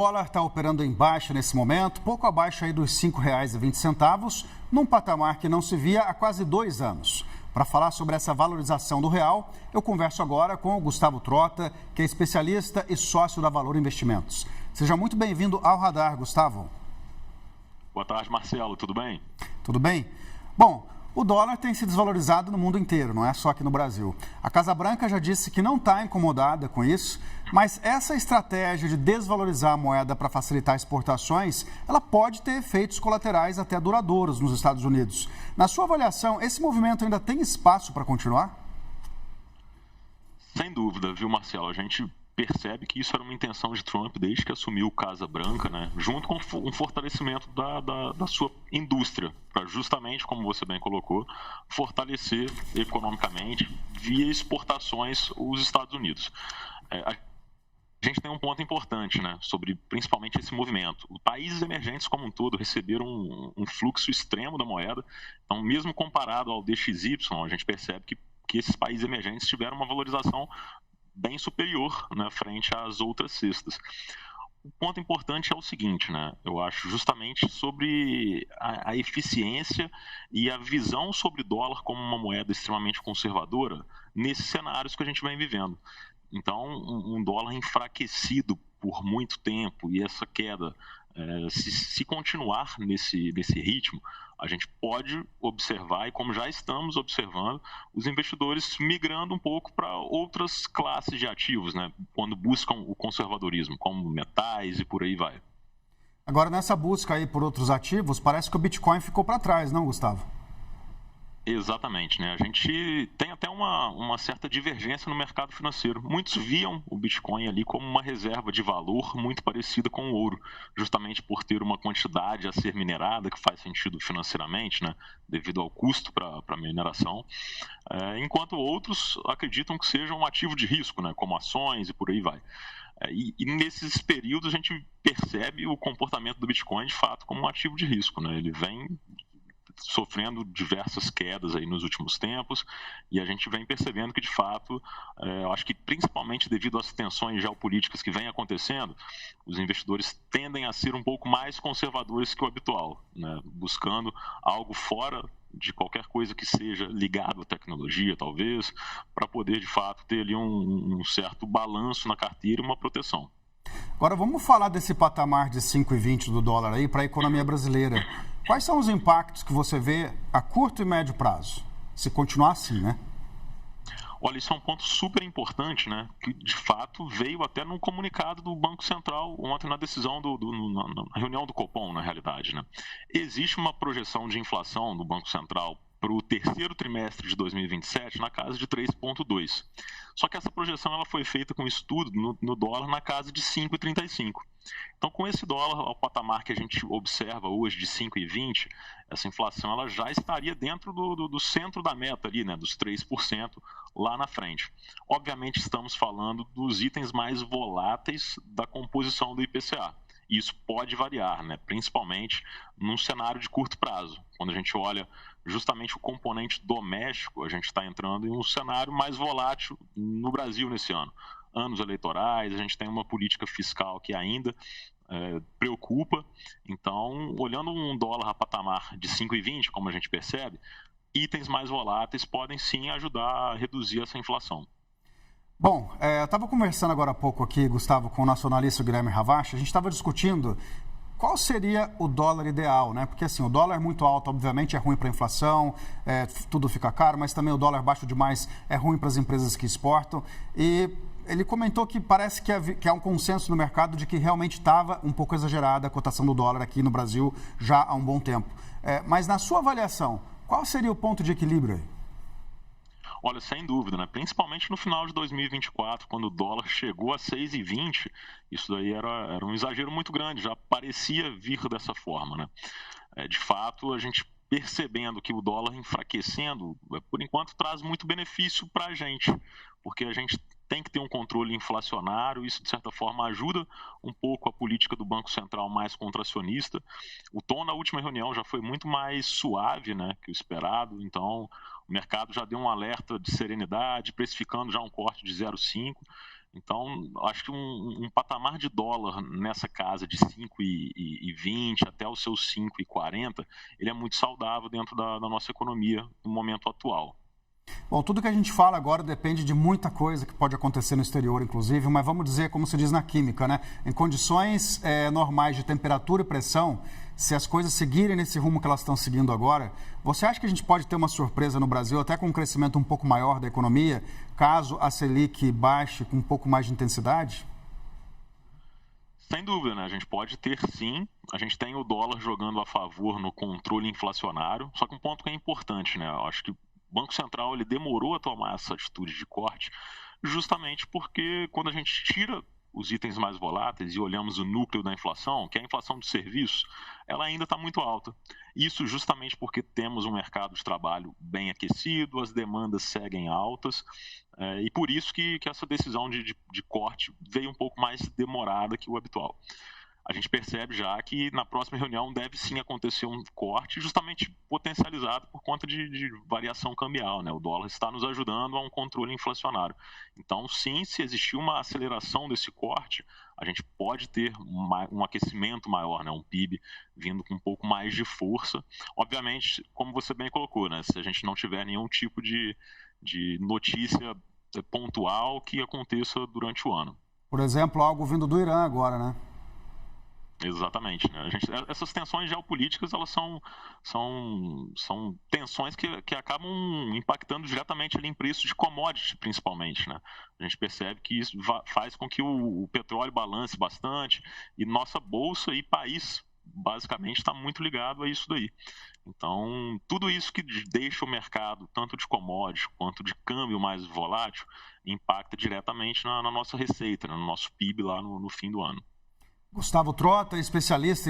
O dólar está operando em baixa nesse momento, pouco abaixo aí dos R$ 5,20, num patamar que não se via há quase 2 anos. Para falar sobre essa valorização do real, eu converso agora com o Gustavo Trota, que é especialista e sócio da Valor Investimentos. Seja muito bem-vindo ao Radar, Gustavo. Boa tarde, Marcelo. Tudo bem? Tudo bem? Bom, o dólar tem se desvalorizado no mundo inteiro, não é só aqui no Brasil. A Casa Branca já disse que não está incomodada com isso, mas essa estratégia de desvalorizar a moeda para facilitar exportações, ela pode ter efeitos colaterais até duradouros nos Estados Unidos. Na sua avaliação, esse movimento ainda tem espaço para continuar? Sem dúvida, viu, Marcelo? A gente percebe que isso era uma intenção de Trump desde que assumiu Casa Branca, né? Junto com um fortalecimento da sua indústria, para justamente, como você bem colocou, fortalecer economicamente via exportações os Estados Unidos. A gente tem um ponto importante, né, sobre principalmente esse movimento. Os países emergentes como um todo receberam um fluxo extremo da moeda, então mesmo comparado ao DXY, a gente percebe que esses países emergentes tiveram uma valorização bem superior, né, frente às outras cestas. O ponto importante é o seguinte, né, eu acho, justamente sobre a eficiência e a visão sobre o dólar como uma moeda extremamente conservadora nesses cenários que a gente vem vivendo. Então, um dólar enfraquecido por muito tempo e essa queda, se continuar nesse ritmo, a gente pode observar, e como já estamos observando, os investidores migrando um pouco para outras classes de ativos, né, quando buscam o conservadorismo, como metais e por aí vai. Agora, nessa busca aí por outros ativos, parece que o Bitcoin ficou para trás, não, Gustavo? Exatamente, né? A gente tem até uma certa divergência no mercado financeiro. Muitos viam o Bitcoin ali como uma reserva de valor muito parecida com o ouro, justamente por ter uma quantidade a ser minerada, que faz sentido financeiramente, né? Devido ao custo para a mineração, enquanto outros acreditam que seja um ativo de risco, né? Como ações e por aí vai. E nesses períodos a gente percebe o comportamento do Bitcoin de fato como um ativo de risco, né? Ele vem sofrendo diversas quedas aí nos últimos tempos, e a gente vem percebendo que, de fato, eu acho que principalmente devido às tensões geopolíticas que vêm acontecendo, os investidores tendem a ser um pouco mais conservadores que o habitual, né? Buscando algo fora de qualquer coisa que seja ligado à tecnologia, talvez, para poder, de fato, ter ali um certo balanço na carteira e uma proteção. Agora vamos falar desse patamar de 5,20 do dólar aí para a economia brasileira. Quais são os impactos que você vê a curto e médio prazo, se continuar assim, né? Olha, isso é um ponto super importante, né? Que de fato veio até no comunicado do Banco Central ontem na decisão na reunião do Copom, na realidade, né? Existe uma projeção de inflação do Banco Central para o terceiro trimestre de 2027 na casa de 3,2. Só que essa projeção ela foi feita com estudo no dólar na casa de 5,35. Então, com esse dólar ao patamar que a gente observa hoje de 5,20, essa inflação ela já estaria dentro do centro da meta ali, né, dos 3% lá na frente. Obviamente, estamos falando dos itens mais voláteis da composição do IPCA. E isso pode variar, né? Principalmente num cenário de curto prazo. Quando a gente olha justamente o componente doméstico, a gente está entrando em um cenário mais volátil no Brasil nesse ano. Anos eleitorais, a gente tem uma política fiscal que ainda preocupa. Então, olhando um dólar a patamar de 5,20, como a gente percebe, itens mais voláteis podem sim ajudar a reduzir essa inflação. Bom, eu estava conversando agora há pouco aqui, Gustavo, com o nacionalista Guilherme Ravache. A gente estava discutindo qual seria o dólar ideal, né? Porque assim, o dólar é muito alto, obviamente é ruim para a inflação, tudo fica caro, mas também o dólar baixo demais é ruim para as empresas que exportam. E ele comentou que parece que há um consenso no mercado de que realmente estava um pouco exagerada a cotação do dólar aqui no Brasil já há um bom tempo. Mas na sua avaliação, qual seria o ponto de equilíbrio aí? Olha, sem dúvida, né? Principalmente no final de 2024, quando o dólar chegou a 6,20, isso daí era um exagero muito grande, já parecia vir dessa forma, né? De fato, a gente percebendo que o dólar enfraquecendo, por enquanto, traz muito benefício para a gente, porque a gente tem que ter um controle inflacionário, isso de certa forma ajuda um pouco a política do Banco Central mais contracionista. O tom na última reunião já foi muito mais suave, né, que o esperado, então o mercado já deu um alerta de serenidade, precificando já um corte de 0,5, Então, acho que um patamar de dólar nessa casa de 5,20 até os seus 5,40, ele é muito saudável dentro da nossa economia no momento atual. Bom, tudo que a gente fala agora depende de muita coisa que pode acontecer no exterior, inclusive, mas vamos dizer, como se diz na química, né? Em condições normais de temperatura e pressão, se as coisas seguirem nesse rumo que elas estão seguindo agora, você acha que a gente pode ter uma surpresa no Brasil, até com um crescimento um pouco maior da economia, caso a Selic baixe com um pouco mais de intensidade? Sem dúvida, né? A gente pode ter sim. A gente tem o dólar jogando a favor no controle inflacionário, só que um ponto que é importante, né? Eu acho que o Banco Central ele demorou a tomar essa atitude de corte, justamente porque quando a gente tira os itens mais voláteis e olhamos o núcleo da inflação, que é a inflação dos serviços, ela ainda está muito alta. Isso justamente porque temos um mercado de trabalho bem aquecido, as demandas seguem altas, e por isso que essa decisão de corte veio um pouco mais demorada que o habitual. A gente percebe já que na próxima reunião deve sim acontecer um corte, justamente potencializado por conta de variação cambial, né? O dólar está nos ajudando a um controle inflacionário. Então, sim, se existir uma aceleração desse corte, a gente pode ter um aquecimento maior, né? Um PIB vindo com um pouco mais de força. Obviamente, como você bem colocou, né? Se a gente não tiver nenhum tipo de notícia pontual que aconteça durante o ano. Por exemplo, algo vindo do Irã agora, né? Exatamente, né? Essas tensões geopolíticas, elas são tensões que acabam impactando diretamente ali em preços de commodities, principalmente, né? A gente percebe que isso faz com que o petróleo balance bastante e nossa bolsa e país, basicamente, está muito ligado a isso daí. Então, tudo isso que deixa o mercado, tanto de commodities quanto de câmbio mais volátil, impacta diretamente na nossa receita, né? No nosso PIB lá no fim do ano. Gustavo Trota, especialista